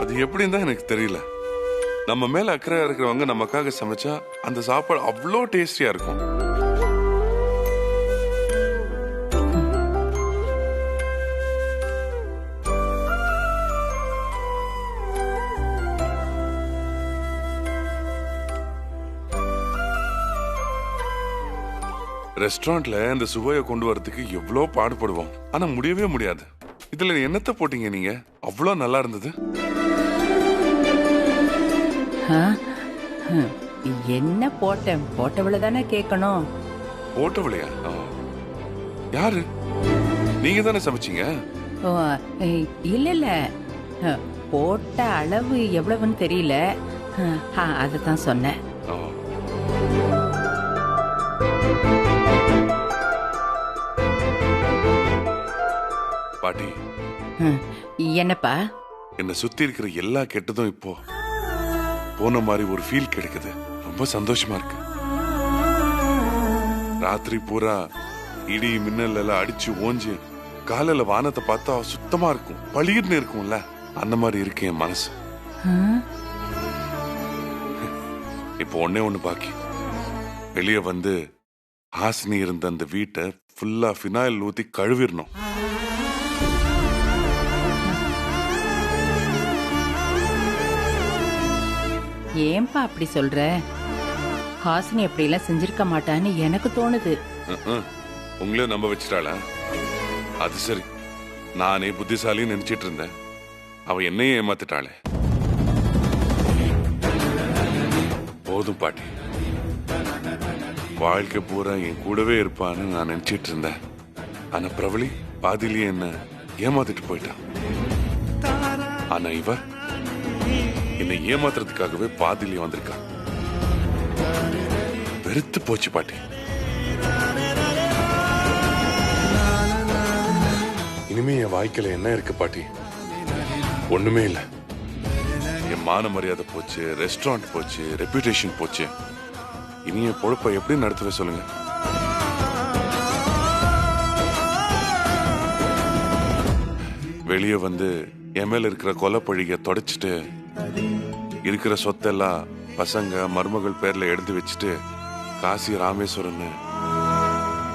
அது எப்படின்னு தான் எனக்கு தெரியல. நம்ம மேல அக்கறை இருக்கிறவங்க நமக்காக சமைச்சா அந்த சாப்பாடு அவ்வளோ டேஸ்டியா இருக்கும். ரெஸ்டாரண்ட்ல இந்த சுவையை கொண்டு வரதுக்கு எவ்வளோ பாடுபடுவோம், ஆனா முடியவே முடியாது. இதுல என்னத்தை போட்டீங்க நீங்க? அவ்வளோ நல்லா இருந்தது. என்ன போட்டேன்? போட்டவள தானே கேட்கணும். போட்டவளையா? யாரு? நீங்க தானே சமைச்சீங்க? ஓ, இல்ல இல்ல, போட்ட அளவு எவ்வளவுன்னு தெரியல, அதுதான் சொன்னேன். பாட்டி, என்னப்பா? என்ன சுத்தி இருக்கிற எல்லா கெட்டதும் இப்போ போன மாதிரி ஒரு ஃபீல் கிடைக்குது. ரொம்ப சந்தோஷமா இருக்கு. ராத்திரி பூரா இடி மின்னல் எல்லாம் அடிச்சு ஓஞ்சு காலையில வானத்தை பார்த்தா சுத்தமா இருக்கும், பளிர்னு இருக்கும்ல, அந்த மாதிரி இருக்கு என் மனசு. இப்போ ஒன்னே ஒண்ணு பாக்கி. வெளியே வந்து ஹாசினி இருந்த அந்த வீட்டை ஃபுல்லா ஃபினாயில் ஊத்தி கழுவிடணும். ஏன்பா அப்படி சொல்ற? ஹாசினி அப்படி எல்லாம் செஞ்சிருக்க மாட்டான்னு எனக்கு தோணுது. உங்களையும் நம்ப வச்சிட்டாளா? அது சரி, நானே புத்திசாலின்னு நினைச்சிட்டு இருந்தேன். அவ என்னையே ஏமாத்திட்டாளே. போதும் பாட்டி, வாழ்க்கை பூரா என் கூடவே இருப்பான்னு நான் நினைச்சிட்டு இருந்தேன். ஆனா பிரபலி பாதிலேயே என்ன ஏமாத்திட்டு போயிட்டான். ஆனா இவ என்னை ஏமாத்துறதுக்காகவே பாதிலேயே வந்திருக்கா. வெறுத்து போச்சு பாட்டி. இனிமே என் வாழ்க்கையில என்ன இருக்கு பாட்டி? ஒண்ணுமே இல்ல. என் மான மரியாதை போச்சு, ரெஸ்டாரண்ட் போச்சு, ரெப்யூட்டேஷன் போச்சு. இனி என் பொழப்ப எப்படி நடத்துவே சொல்லுங்க? வெளியே வந்து என் மேல இருக்கிற கொலைப்பழிக தொடச்சிட்டு இருக்கிற சொத்தெல்லாம் பசங்க மருமகள் பேர்ல எடுத்து வச்சுட்டு காசி ராமேஸ்வரன்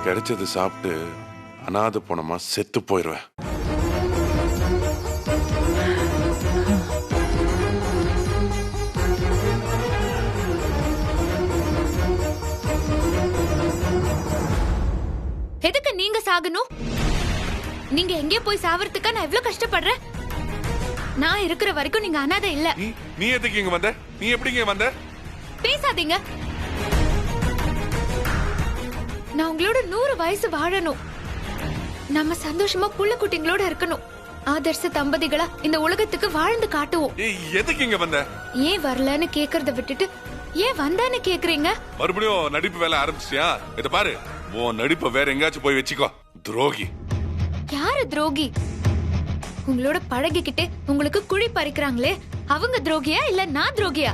கிடைச்சது சாப்பிட்டு அனாதை போனமா செத்து போயிடுவேன். எதுக்கு நீங்க சாகணும்? நீங்க எங்கே போய் சாவறதுக்கா நான் எவ்வளவு கஷ்டப்படுறேன்? நான் இருக்கிற வரைக்கும் நீங்க அனாதை இல்ல. நீ எதுக்கு இங்க வந்த? நீ எப்படி இங்க வந்த? பேசாதீங்க. நான் உங்களோட 100 வயசு வாழணும். நம்ம சந்தோஷமா புள்ள குட்டிங்களோட இருக்கணும். ஆதர்ச தம்பதிகளா இந்த உலகத்துக்கு வாழ்ந்து காட்டுவோம். எதுக்கு இங்க வந்த? ஏன் வரலன்னு கேக்குறத விட்டுட்டு ஏன் வந்தான்னு கேக்குறீங்க? மறுபடியும் நடிப்பு வேலை ஆரம்பிச்சியா? இத பாரு, உன் நடிப்ப வேற எங்காச்சும் போய் வச்சுக்கோ. துரோகி. யாரு துரோகி? உங்களோட பழகிக்கிட்டே உங்களுக்கு குழி பறிக்கிறாங்களே, அவங்க துரோகியா இல்ல நான் துரோகியா?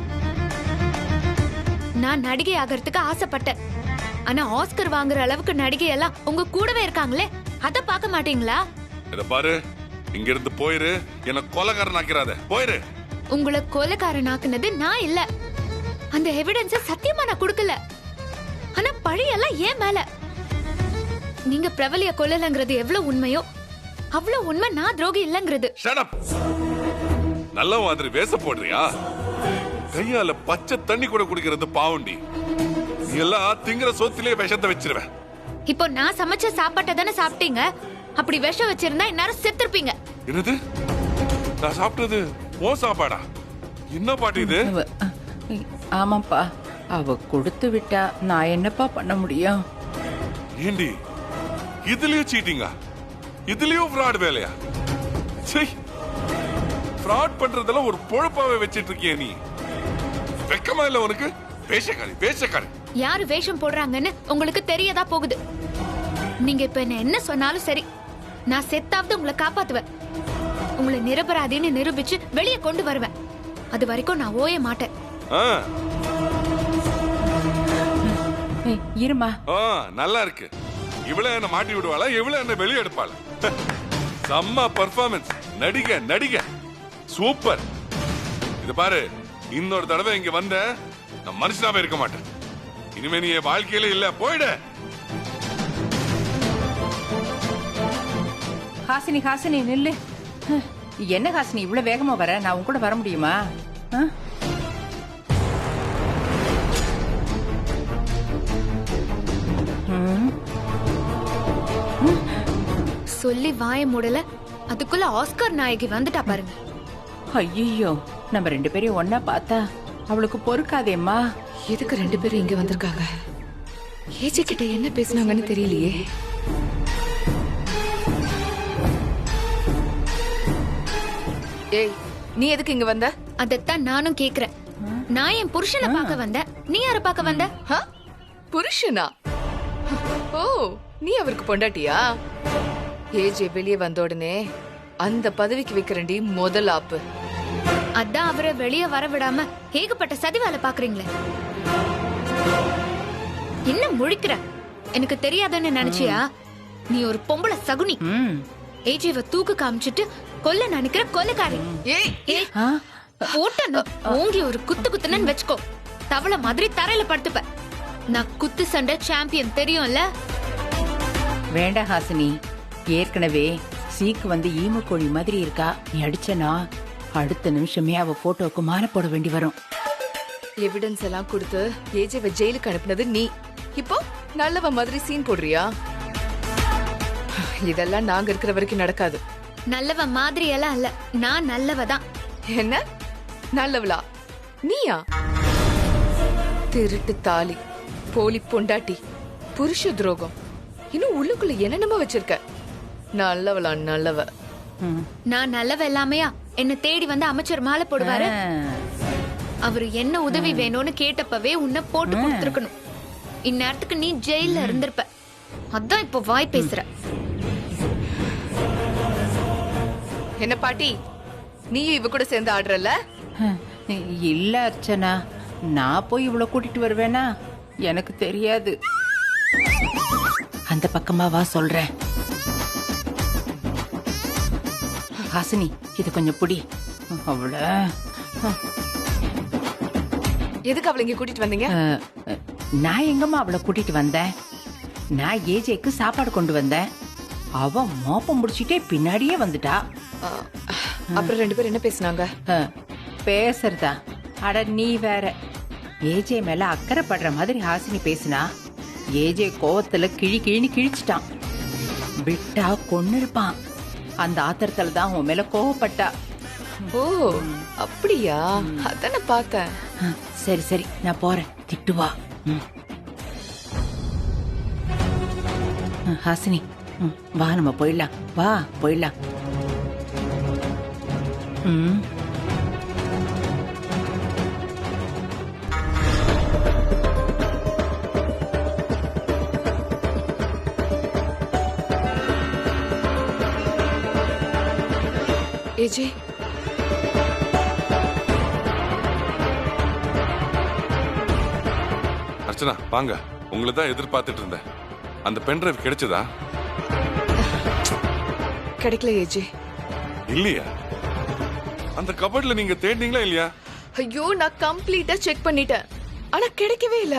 நான் நடிகை ஆகிறதுக்கு ஆசைப்பட்டேன். ஆனா ஆஸ்கர் வாங்குற அளவுக்கு நடிகை எல்லாம் உங்க கூடவே இருக்காங்களே, அத பார்க்க மாட்டீங்களா? இத பாரு, இங்க இருந்து போயிரு. என்ன கொலைகாரன் ஆக்கிறாத. போயிரு. உங்களை கொலைகாரன் ஆக்குனது நான் இல்ல. அந்த எவிடன்ஸ் சத்தியமா நான் கொடுக்கல. ஆனா பழியெல்லாம் ஏன் மேல. நீங்க பிரபலிய கொல்லலங்கிறது எவ்வளவு உண்மையோ அவ்வளவு உண்மை நான் துரோகி இல்லங்கிறது. நல்ல மாதிரி வேச போடுறியா? கையால பச்சை தண்ணி கூட குடிக்கிறது பாவண்டி. நீ எல்லாம் திங்கிற சோத்திலே விஷத்தை வச்சிருவேன். இப்போ நான் சமைச்ச சாப்பாட்டை தானே சாப்பிட்டீங்க. அப்படி விஷம் வச்சிருந்தா இந்நேரம் செத்துருப்பீங்க. என்னது? நான் சாப்பிட்டது ஓ சாப்பாடா? என்ன பாட்டி இது? ஆமாப்பா, அவ கொடுத்து விட்டா நான் என்னப்பா பண்ண முடியும்? ஏண்டி இதுலயும் சீட்டிங்கா? இதுலயும் ஃப்ராட் வேலையா? ஃப்ராட் பண்றதெல்லாம் ஒரு பொழப்பாவே வச்சிட்டு இருக்கிய நீ. வெக்கமா இல்ல உனக்கு? வேஷக்காரி வேஷக்காரி. யாரு வேஷம் போடுறாங்கன்னு உங்களுக்கு தெரியதா போகுது. நீங்க இப்ப என்ன சொன்னாலும் சரி, நான் செத்தாவது உங்களை காப்பாத்துவேன். உங்களை நிரபராதின்னு நிரூபிச்சு வெளியே கொண்டு வருவேன். அது வரைக்கும் நான் ஓய மாட்டேன். இருமா. நல்லா இருக்கு. இவ்வளவு என்ன மாட்டி விடுவாளா? இவ்வளவு என்ன வெளியே எடுப்பாளா? செம்ம பர்ஃபார்மன்ஸ். நடிக நடிக சூப்பர். இது பாரு, இன்னொரு தடவை இங்க வந்த நான் மனுஷனாவே இருக்க மாட்டேன். இனிமே நீ என் வாழ்க்கையில இல்ல, போயிடு. ஹாசினி நில்லு. என்ன ஹாசினி இவ்வளவு வேகமா வர? நான் உன் கூட வர முடியுமா? சொல்லி வாய மூடல, அதுக்குள்ள ஆஸ்கர் நாயகி வந்துட்டா பாருங்க. ஐயோ, நம்ம 2 பேரையும் ஒன்னா பார்த்தா அவளுக்கு பொறுக்காதேம்மா. எதுக்கு 2 பேரும் இங்க வந்திருக்காங்க? ஏஜி கிட்ட என்ன பேசுனாங்கன்னு தெரியலையே. ஏய், நீ எதுக்கு இங்க வந்த? அதத்தான் நானும் கேக்குறேன். நான் என் புருஷனை பார்க்க வந்தேன், நீ யார பார்க்க வந்த? புருஷனா? ஓ, நீ அவருக்கு பொண்டாட்டியா? ஏஜே வெளியே வந்த உடனே அந்த பதவிக்கு வைக்கிறண்டி முதல் ஆப்பு. அதான் அவரை வெளியே வர விடாம ஏகப்பட்ட சதி வேலை பாக்குறீங்களே. என்ன முழிக்கிற? எனக்கு தெரியாதுன்னு நினைச்சியா? நீ ஒரு பொம்பளை சகுனி. ஏஜேவ தூக்கு காமிச்சிட்டு கொல்ல நினைக்கிற கொலைக்காரி. ஏய், போட்டா ஓங்கி ஒரு குத்துனன்னு வெச்சுக்கோ, தவளை மாதிரி தரையில படுத்துப்ப. நான் குத்து சண்டை சாம்பியன், தெரியும்ல? வேண்டாம் ஹாசினி, ஏற்கனவே சீக்கு வந்து ஈமு கோழி மாதிரி இருக்கா. நீ அடிச்சனா அடுத்த நிமிஷமே அவ போட்டோவுக்கு மாலை போட வேண்டி வரும். எவிடன்ஸ் எல்லாம் கொடுத்து ஏஜேவ ஜெயிலுக்கு அனுப்புனது நீ. இப்போ நல்லவ மாதிரி சீன் போடுறியா? இதெல்லாம் நாங்க இருக்கிற வரைக்கும் நடக்காது. நல்லவ மாதிரி எல்லாம் இல்ல, நான் நல்லவதான். என்ன நல்லவளா? நீயா? திருட்டு தாலி, போலி பொண்டாட்டி, புருஷ துரோகம், இன்னும் உள்ளுக்குள்ள என்னென்னமோ வச்சிருக்க. நல்லவளா? நல்லவ? நான் நல்லவ எல்லாமையா? என்ன தேடி வந்து அமைச்சர் மாலை போடுவாரு. அவரு என்ன உதவி வேணும்னு கேட்டப்பவே உன்னை போட்டு கொடுத்துருக்கணும். இந்நேரத்துக்கு நீ ஜெயில இருந்திருப்ப. அதான் இப்போ வாய் பேசுற. என்ன பாட்டி, நீயும் இவ கூட சேர்ந்து ஆடுறல? இல்ல அர்ச்சனா, நான் போய் இவ்வளவு கூட்டிட்டு வருவேனா? எனக்கு தெரியாது. அந்த பக்கமா வா சொல்றேன். ஹாசினி, இது கொஞ்சம் புடி. அவள எதுக்கு அவளை இங்க கூட்டிட்டு வந்தீங்க? நான் எங்கம்மா அவளை கூட்டிட்டு வந்தேன்? நான் ஏஜேக்கு சாப்பாடு கொண்டு வந்தேன். அவ மோப்பம் முடிச்சிட்டே பின்னாடியே வந்துட்டா. அப்புறம் 2 பேரும் என்ன பேசினாங்க? பேசுறதா? அட நீ வேற. ஏஜே மேல அக்கறைப்படுற மாதிரி ஹாசினி பேசினா ஏஜே கோவத்துல கிழின்னு கிழிச்சிட்டான். விட்டா கொன்னு இருப்பான். அந்த ஆத்திரத்துல தான் உன் மேல கோவப்பட்டா. ஓ, அப்படியா? அதான் நான் பார்த்தேன். சரி நான் போறேன், திட்டுவா. ஹாசினி, வா நம்ம போயிடலாம். வா போயிடலாம். ஏஜே, அர்ச்சனா வாங்க, உங்களை தான் எதிர்பார்த்துட்டு இருந்தேன். அந்த பென்ட்ரைவ் கிடைச்சதா? கிடைக்கல ஏஜே. இல்லையா? அந்த கபட்ல நீங்க தேடினீங்களா இல்லையா? ஐயோ, நான் கம்ப்ளீட்டா செக் பண்ணிட்டேன், ஆனா கிடைக்கவே இல்ல.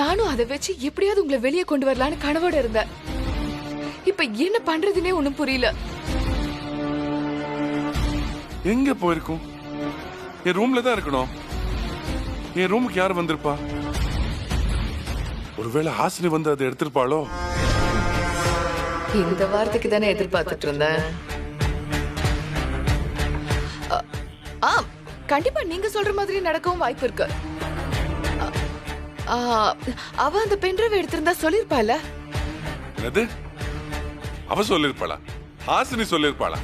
நானும் அதை வச்சு எப்படியாவது உங்களை வெளியே கொண்டு வரலான்னு கனவோட இருந்தேன். இப்ப என்ன பண்றதுனே ஒண்ணும் புரியல. எங்க போயிருக்கும்? என் ரூம்ல தான் இருக்கணும். என் ரூமுக்கு யார் வந்திருப்பா? ஒருவேளை ஹாசினி வந்து அதை எடுத்திருப்பாளோ? இந்த வாரத்துக்கு தானே எதிர்பார்த்துட்டு இருந்தேன். கண்டிப்பா நீங்க சொல்ற மாதிரி நடக்கவும் வாய்ப்பு இருக்கு. அவ அந்த பென்ட்ரைவ் எடுத்திருந்தா சொல்லிருப்பாள. என்னது? அவ சொல்லிருப்பாளா? ஹாசினி சொல்லிருப்பாளா?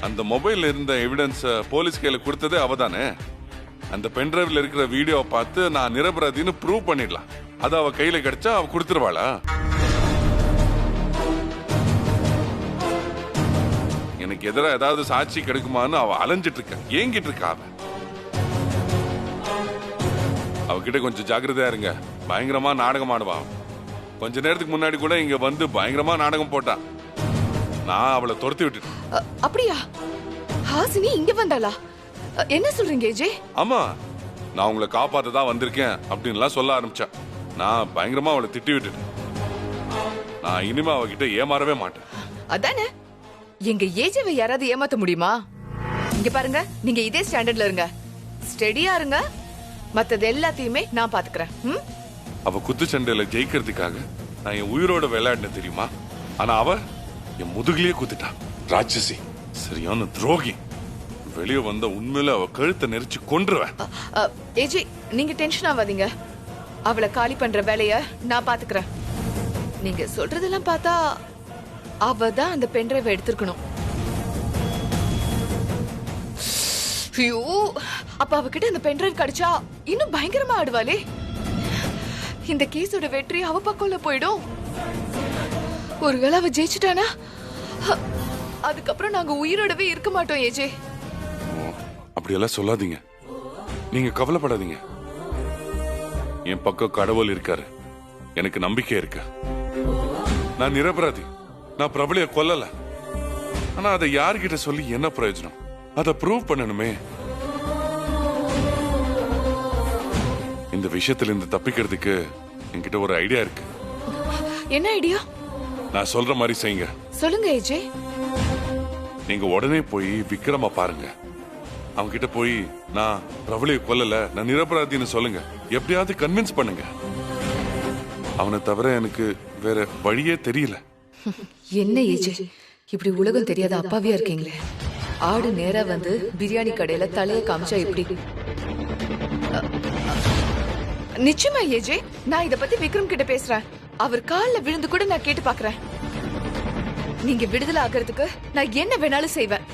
அந்த மொபைல்ல இருந்த எவிடன்ஸ் போலீஸ் கையில கொடுத்ததே அவதானே. அந்த பென்ட்ரைவ்ல இருக்கிற வீடியோ பார்த்து நான் நிரபராதின்னு ப்ரூவ் பண்ணிடலாம். அது அவ கையில கிடைச்சா அவ கொடுத்துருவாளா? எனக்கு எதிரா ஏதாவது சாட்சி கிடைக்குமான்னு அவ அலைஞ்சிட்டு இருக்க, ஏங்கிட்டு இருக்கா. அவகிட்ட கொஞ்சம் ஜாக்கிரதையா இருங்க. பயங்கரமா நாடகம் ஆடுவா. கொஞ்ச நேரத்துக்கு முன்னாடி கூட இங்க வந்து பயங்கரமா நாடகம் போட்டா. நான் அவளை துரத்தி விட்டுட்டேன். அப்படியா? ஹாசினி இங்க வந்தாளா? என்ன சொல்றீங்க ஏஜே? ஆமா, நான் உங்களை காப்பாத்த தான் வந்திருக்கேன் அப்படின்லாம் சொல்ல ஆரம்பிச்சேன். நான் பயங்கரமா அவளை திட்டி விட்டுட்டேன். நான் இனிமே அவகிட்ட ஏமாறவே மாட்டேன். அதானே, எங்க ஏஜேவை யாராவது ஏமாத்த முடியுமா? இங்க பாருங்க, நீங்க இதே ஸ்டாண்டர்ட்ல இருங்க, ஸ்டெடியா இருங்க, மத்தது எல்லாத்தையுமே நான் பாத்துக்கிறேன். அவ குத்துச்சண்டையில ஜெயிக்கிறதுக்காக நான் என் உயிரோட விளையாடினேன் தெரியுமா? ஆனா அவ என் முதுகிலேயே குத்துட்டா. ராட்சசி, சரியான துரோகி. வெளியே வந்த உண்மையில அவ கழுத்தை நெரிச்சு கொன்றுவேன். ஏஜே, நீங்க டென்ஷன் ஆகாதீங்க. அவளை காலி பண்ற வேலைய நான் பாத்துக்கிறேன். நீங்க சொல்றதெல்லாம் பார்த்தா அவ தான் அந்த பென்ட்ரைவ் எடுத்திருக்கணும். ஐயோ, அப்ப அவகிட்ட அந்த பென்ட்ரைவ் கிடைச்சா இன்னும் பயங்கரமா ஆடுவாளே. இந்த கேஸோட வெற்றி அவ பக்கம்ல போயிடும். ஒருவேளை அவ ஜெயிச்சுட்டானா அதுக்கப்புறம் நாங்க உயிரோடவே இருக்க மாட்டோம் ஏஜே. அப்படியெல்லாம் சொல்லாதீங்க, நீங்க கவலைப்படாதீங்க. என் பக்கம் கடவுள் இருக்காரு, எனக்கு நம்பிக்கை இருக்கு. நான் நிரபராதி, நான் பிரபலிய கொல்லல. ஆனா அதை யார்கிட்ட சொல்லி என்ன பிரயோஜனம்? அதை ப்ரூவ் பண்ணணுமே. இந்த விஷயத்துல இருந்து தப்பிக்கிறதுக்கு என்கிட்ட ஒரு ஐடியா இருக்கு. என்ன ஐடியா? நான் சொல்ற மாதிரி செய்யுங்க. சொல்லுங்க ஏஜே. நீங்க உடனே போய் விக்ரம பாருங்க. அவங்க கிட்ட போய் நான் பிரபலிய கொல்லல, நான் நிரபராதின்னு சொல்லுங்க. எப்படியாவது கன்வின்ஸ் பண்ணுங்க. அவனை தவிர எனக்கு வேற வழியே தெரியல. என்ன ஏஜே, இப்படி உலகம் தெரியாத அப்பாவியா இருக்கீங்களே. ஆடு நேரா வந்து பிரியாணி கடையில தலைய காமிச்சா எப்படி? நிச்சயமா ஏஜே, நான் இத பத்தி விக்ரம் கிட்ட பேசுறேன். அவர் கால்ல விழுந்து கூட நான் கேட்டு பாக்குறேன். நீங்க விடுதலை ஆகிறதுக்கு நான் என்ன வேணாலும் செய்வேன்.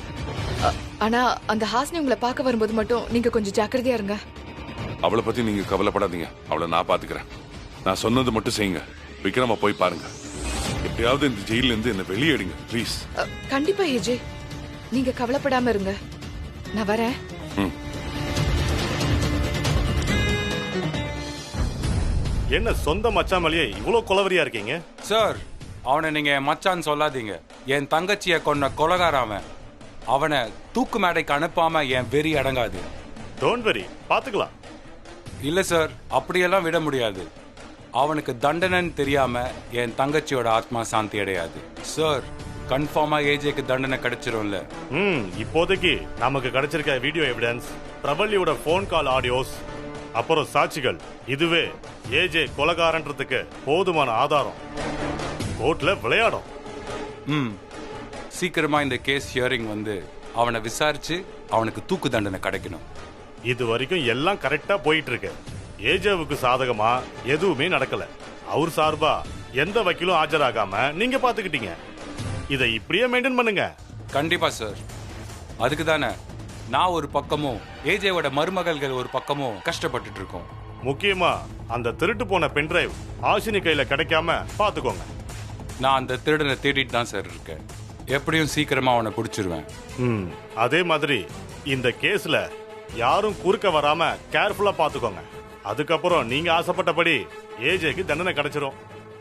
ஆனா அந்த ஹாசினி உங்களை பார்க்க வரும்போது மட்டும் நீங்க கொஞ்சம் ஜாக்கிரதையா இருங்க. அவளை பத்தி நீங்க கவலைப்படாதீங்க, அவளை நான் பாத்துக்கிறேன். நான் சொன்னது மட்டும் செய்யுங்க. விக்ரம போய் பாருங்க. எப்படியாவது இந்த ஜெயில இருந்து என்ன வெளியேடுங்க ப்ளீஸ். கண்டிப்பா ஏஜே, நீங்க கவலைப்படாம இருங்க. நான் வரேன். என்ன சொந்த மச்சான் மேலேயே இவ்வளவு கொலவரியா இருக்கீங்க? சார், அவனை நீங்க மச்சான்னு சொல்லாதீங்க. என் தங்கச்சியை கொன்ன கொலகார அவனை தூக்கு மேடைக்கு அனுப்பாம என் வெறி அடங்காது. டோன்ட் வெரி, பாத்துக்கலாம். இல்ல சார், அப்படியெல்லாம் விட முடியாது. அவனுக்கு தண்டனைன்னு தெரியாம என் தங்கச்சியோட ஆத்மா சாந்தி அடையாது. சார், கன்ஃபார்மா ஏஜேக்கு தண்டனை கிடைச்சிரும்ல? இப்போதைக்கு நமக்கு கிடைச்சிருக்க வீடியோ எவிடன்ஸ், பிரபல்யோட போன் கால் ஆடியோஸ், அப்புறம் சாட்சிகள், இதுவே ஏஜே கொலகாரன்றதுக்கு போதுமான ஆதாரம். கோர்ட்ல விளையாடும். சீக்கிரமா இந்த கேஸ் ஹியரிங் வந்து அவனை விசாரிச்சு அவனுக்கு தூக்கு தண்டனை கிடைக்கணும். இது வரைக்கும் எல்லாம் கரெக்டா போயிட்டு இருக்கு. ஏஜேவுக்கு சாதகமா எதுவுமே நடக்கல. அவர் சார்பா எந்த வக்கீலும் ஆஜராகாம நீங்க பாத்துக்கிட்டீங்க. இதை இப்படியே மெயின்டைன் பண்ணுங்க. கண்டிப்பா சார். அதுக்கு தானே நான் ஒரு பக்கமும் ஏஜேவோட மருமகள்கள் ஒரு பக்கமும் கஷ்டப்பட்டுட்டு இருக்கோம். முக்கியமா அந்த திருட்டு போன பென்டிரைவ் ஆசினி கையில கிடைக்காம பாத்துக்கோங்க. நான் அந்த திருடனை தேடிட்டு தான் சார் இருக்கேன். எப்படியும் சீக்கிரமா அவனை பிடிச்சிருவேன். அதே மாதிரி இந்த கேஸ்ல யாரும் குறுக்க வராம கேர்ஃபுல்லா பாத்துக்கோங்க. அதுக்கப்புறம் நீங்க ஆசைப்பட்டபடி ஏஜேக்கு தண்டனை கிடைச்சிரும்.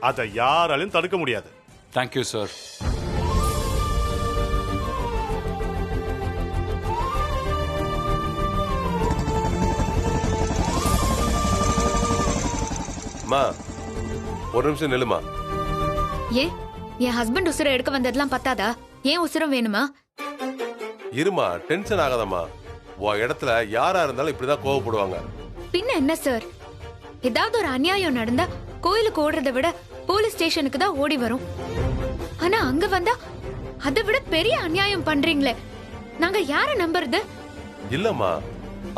அதை யாராலையும் தடுக்க முடியாது. Thank you sir. ஒரு நிமிஷம் நில்லுமா. ஏன் என் ஹஸ்பண்ட் உசுரை எடுக்க வந்ததெல்லாம் பத்தாதா? ஏன் உசுரம் வேணுமா? இருமா, டென்ஷன் ஆகாதம்மா. உன் இடத்துல யாரா இருந்தாலும் இப்படிதான் கோவப்படுவாங்க. பின்ன என்ன சார், ஏதாவது ஒரு அநியாயம் நடந்தா கோயிலுக்கு ஓடுறதை விட போலீஸ் ஸ்டேஷனுக்கு தான் ஓடி வரும். ஆனா அங்க வந்தா அதை விட பெரிய அநியாயம் பண்றீங்களே, நாங்க யார நம்புறது? இல்லம்மா,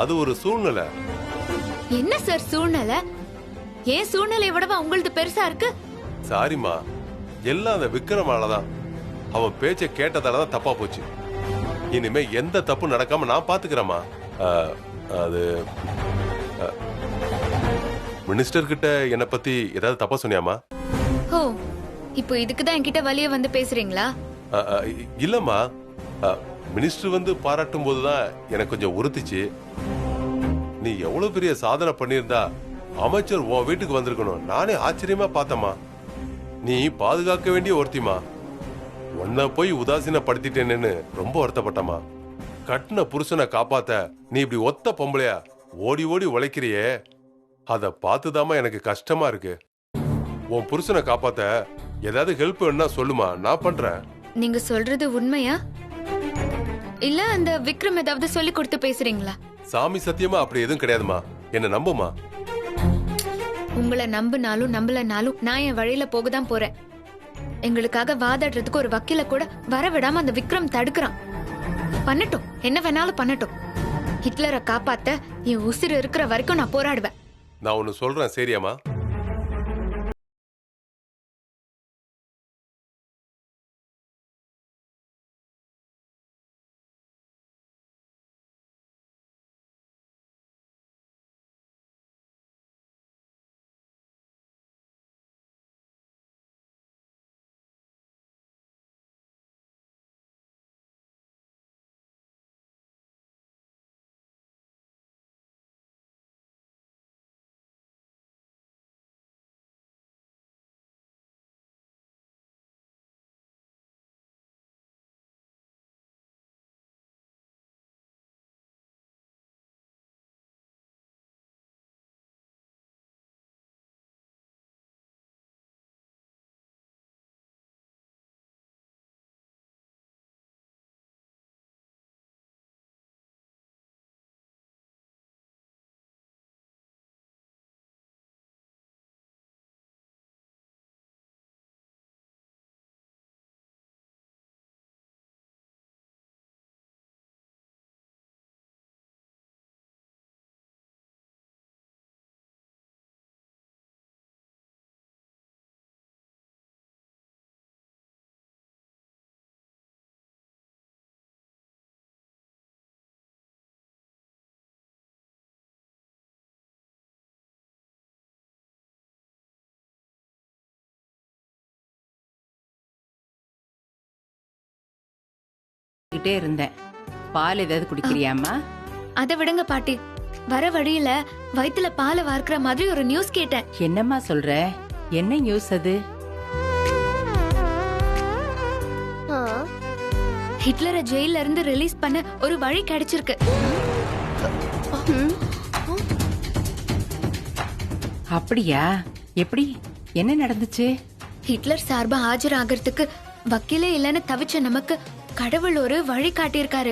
அது ஒரு சூழ்நிலை. என்ன சார் சூழ்நிலை? ஏன் சூழ்நிலை விடவா உங்களது பெருசா இருக்கு? சாரிம்மா, எல்லாம் அந்த விக்ரமாலதான். அவன் பேச்சை கேட்டதாலதான் தப்பா போச்சு. இனிமே எந்த தப்பு நடக்காம நான் பாத்துக்கிறேம்மா. அது மினிஸ்டர் கிட்ட என்ன பத்தி ஏதாவது தப்பா சொன்னியாமா? ஓ, இப்போ இதுக்குதான் என்கிட்ட வலிய வந்து பேசுறீங்களா? இல்லம்மா, மினிஸ்டர் வந்து பாராட்டும் போதுதான் எனக்கு கொஞ்சம் உறுத்திச்சு. நீ எவ்வளவு பெரிய சாதனை பண்ணியிருந்தா அமைச்சர் உன் வீட்டுக்கு வந்திருக்கணும். நானே ஆச்சரியமா பார்த்தம்மா. நீ பாதுகாக்க வேண்டிய ஒருத்திமா. உன்னை போய் உதாசீனப்படுத்திட்டேன்னு ரொம்ப வருத்தப்பட்டமா. கட்டின புருஷனை காப்பாத்த நீ இப்படி ஒத்த பொம்பளையா ஓடி ஓடி உழைக்கிறியே, அத பார்த்துதாம்மா எனக்கு கஷ்டமா இருக்கு. உன் புருஷனை காப்பாத்த ஏதாவது ஹெல்ப் வேணும்னா சொல்லுமா, நான் பண்றேன். நீங்க சொல்றது உண்மையா இல்ல அந்த விக்ரம் ஏதாவது சொல்லி கொடுத்து பேசுறீங்களா? சாமி சத்தியமா அப்படி எதுவும் கிடையாதுமா, என்ன நம்புமா. உங்களை நம்பினாலும் நம்பலனாலும் நான் என் வழியில போகதான் போறேன். எங்களுக்காக வாதாடுறதுக்கு ஒரு வக்கீல கூட வர விடாம அந்த விக்ரம் தடுக்கிறான். பண்ணட்டும், என்ன வேணாலும் பண்ணட்டும். ஹிட்லரை காப்பாத்த என் உசிறு இருக்கிற வரைக்கும் நான் போராடுவேன். நான் ஒன்னு சொல்றேன், சரியாமா? கிட்டே இருந்தேன். பால் ஏதாவது குடிக்கிறியாமா? அதை விடுங்க பாட்டி. வர வழியில வயித்துல பாலை வார்க்கிற மாதிரி ஒரு நியூஸ் கேட்டேன். என்னம்மா சொல்ற? என்ன நியூஸ் அது? ஹிட்லரை ஜெயில இருந்து ரிலீஸ் பண்ண ஒரு வழி கிடைச்சிருக்கு. அப்படியா? எப்படி? என்ன நடந்துச்சு? ஹிட்லர் சார்பா ஆஜராகிறதுக்கு வக்கீலே இல்லைன்னு தவிச்ச நமக்கு கடவுள் ஒரு வழி காட்டியிருக்காரு.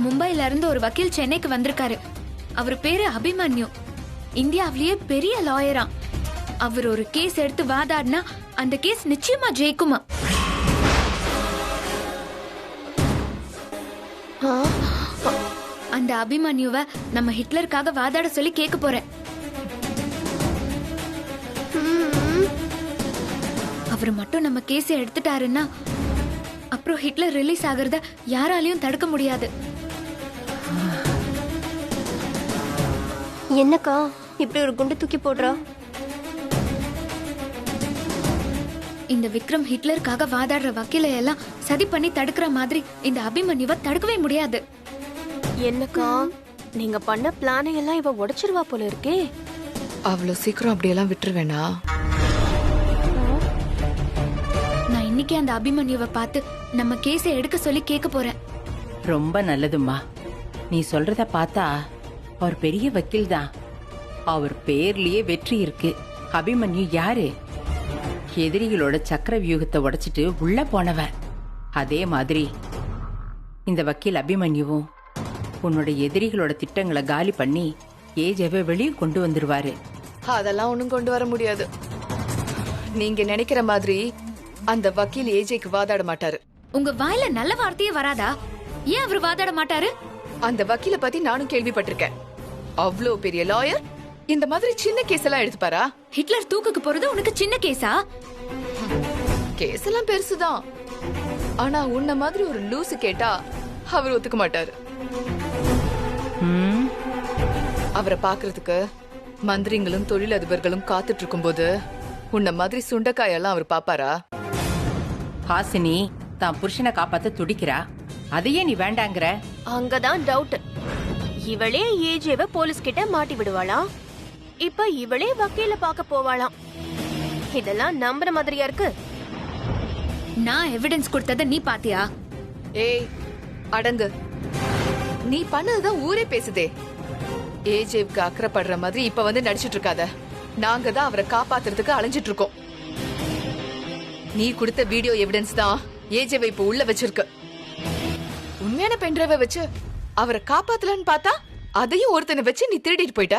மும்பைல இருந்து ஒரு வக்கீல் சென்னைக்கு வந்திருக்காரு. அவர் பேரு அபிமன்யு. இந்தியாவிலேயே பெரிய லாயரா. அவர் ஒரு கேஸ் எடுத்து வாதாடினா அந்த கேஸ் நிச்சயமா ஜெயிக்குமா. அந்த அபிமன்யுவை நம்ம ஹிட்லருக்காக வாதாட சொல்லி கேட்க போறேன். அவர் மட்டும் நம்ம கேஸ் எடுத்துட்டாருன்னா அப்புறம் ஹிட்லர் ரிலீஸ் ஆகிறத யாராலையும் தடுக்க முடியாது. என்னக்கா இப்படி ஒரு குண்டு தூக்கி போடுறா? இந்த விக்ரம் ஹிட்லருக்காக வாதாடுற வக்கீலை எல்லாம் சதி பண்ணி தடுக்கிற மாதிரி இந்த அபிமன்யுவை தடுக்கவே முடியாது. என்னக்கா நீங்க பண்ண பிளானை எல்லாம் இவ உடைச்சிருவா போல இருக்கே. அவ்வளவு சீக்கிரம் அப்படியெல்லாம் விட்டுருவேனா? நான் இன்னைக்கு அந்த அபிமன்யுவை பார்த்து நம்ம கேஸை எடுக்க சொல்லி கேட்க போறேன். ரொம்ப நல்லதும்மா. நீ சொல்றத பார்த்தா அவர் பெரிய வக்கீல் தான். அவர் பேர்லயே வெற்றி இருக்கு. அபிமன்யு யாரு? எதிரிகளோட சக்கர வியூகத்தை உடைச்சிட்டு உள்ள போனவன். அதே மாதிரி இந்த வக்கீல் அபிமன்யுவும் உன்னோட எதிரிகளோட திட்டங்களை காலி பண்ணி ஏஜேவை வெளியே கொண்டு வந்துருவாரு. அதெல்லாம் ஒண்ணும் கொண்டு வர முடியாது. நீங்க நினைக்கிற மாதிரி அந்த வக்கீல் ஏஜேக்கு வாதாட மாட்டாரு. உங்க வாயில நல்ல வார்த்தையே வராதா? ஏன் அவர் வாதாட மாட்டாரு? அந்த வக்கீல பத்தி நானும் கேள்விப்பட்டிருக்கேன். அவ்வளோ பெரிய லாயர் இந்த மாதிரி சின்ன கேஸ் எல்லாம் எடுத்துப்பாரா? ஹிட்லர் தூக்குக்கு போறது உனக்கு சின்ன கேஸா? கேஸ் எல்லாம் பெருசுதான். ஆனா உன்ன மாதிரி ஒரு லூசு கேட்டா அவர் ஒத்துக்க மாட்டாரு. அவரை பாக்குறதுக்கு மந்திரிங்களும் தொழிலதிபர்களும் காத்துட்டு இருக்கும் போது உன்ன மாதிரி சுண்டைக்காயெல்லாம் அவர் பாப்பாரா? ஹாசினி தான் புருஷனை காப்பாத்த துடிக்கிறா. அதையே நீ வேண்டாங்கிற? அங்கதான் டவுட். இவளே ஏஜேவ போலீஸ் கிட்ட மாட்டி விடுவாளா? இப்ப இவளே வக்கீல பார்க்க போவாளாம். இதெல்லாம் நம்புற மாதிரியா இருக்கு. நான் எவிடன்ஸ் கொடுத்தத நீ பாத்தியா? ஏய், அடங்கு. நீ பண்ணதுதான் ஊரே பேசுதே. ஏஜேவுக்கு அக்கறைப்படுற மாதிரி இப்ப வந்து நடிச்சிட்டு இருக்காத. நாங்க தான் அவரை காப்பாத்துறதுக்கு அலைஞ்சிட்டு இருக்கோம். நீ கொடுத்த வீடியோ எவிடன்ஸ் தான் ஏஜேவை இப்ப உள்ள வச்சிருக்கு. உண்மையான பென்டிரைவை வச்சு அவரை காப்பாத்தலன்னு பார்த்தா அதையும் ஒருத்தனை வச்சு நீ திருடிட்டு போயிட்ட.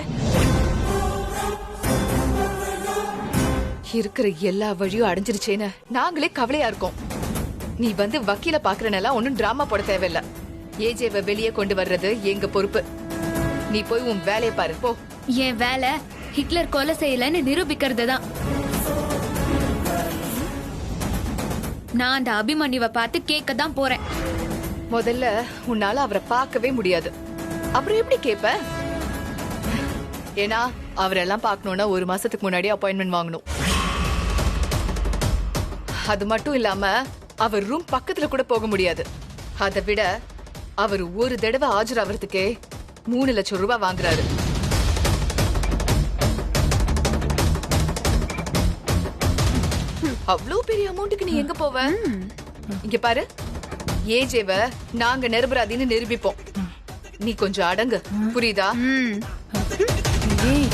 இருக்கிற எல்லா வழியும் அடைஞ்சிருச்சேன்னு நாங்களே கவலையா இருக்கோம். நீ வந்து வக்கீல பாக்குறனெல்லாம் ஒன்னும் டிராமா போட தேவையில்ல. ஏஜேவை வெளியே கொண்டு வர்றது எங்க பொறுப்பு. நீ போய் உன் வேலையை பாரு போ. என் வேலை ஹிட்லர் கொலை செய்யலன்னு நிரூபிக்கிறது தான். நான் அந்த அபிமன்யுவை பார்த்து கேட்க தான் போறேன். முதல்ல உன்னால அவரை பார்க்கவே முடியாது. அப்புறம் எப்படி கேப்ப? ஏன்னா அவரெல்லாம் பார்க்கணும்னா 1 மாசத்துக்கு முன்னாடி அப்பாயின்மெண்ட் வாங்கணும். அது மட்டும் இல்லாம அவர் ரூம் பக்கத்துல கூட போக முடியாது. அதை விட அவர் ஒரு தடவை ஆஜராகிறதுக்கே 3 லட்சம் ரூபாய் வாங்குறாரு. அவ்வளவு பெரிய அமௌண்ட்டுக்கு நீ எங்க போவ? இங்க பாரு, ஏஜேவ நாங்க நிரபராதின்னு நிரூபிப்போம். நீ கொஞ்சம் அடங்கு, புரியுதா? ஏய்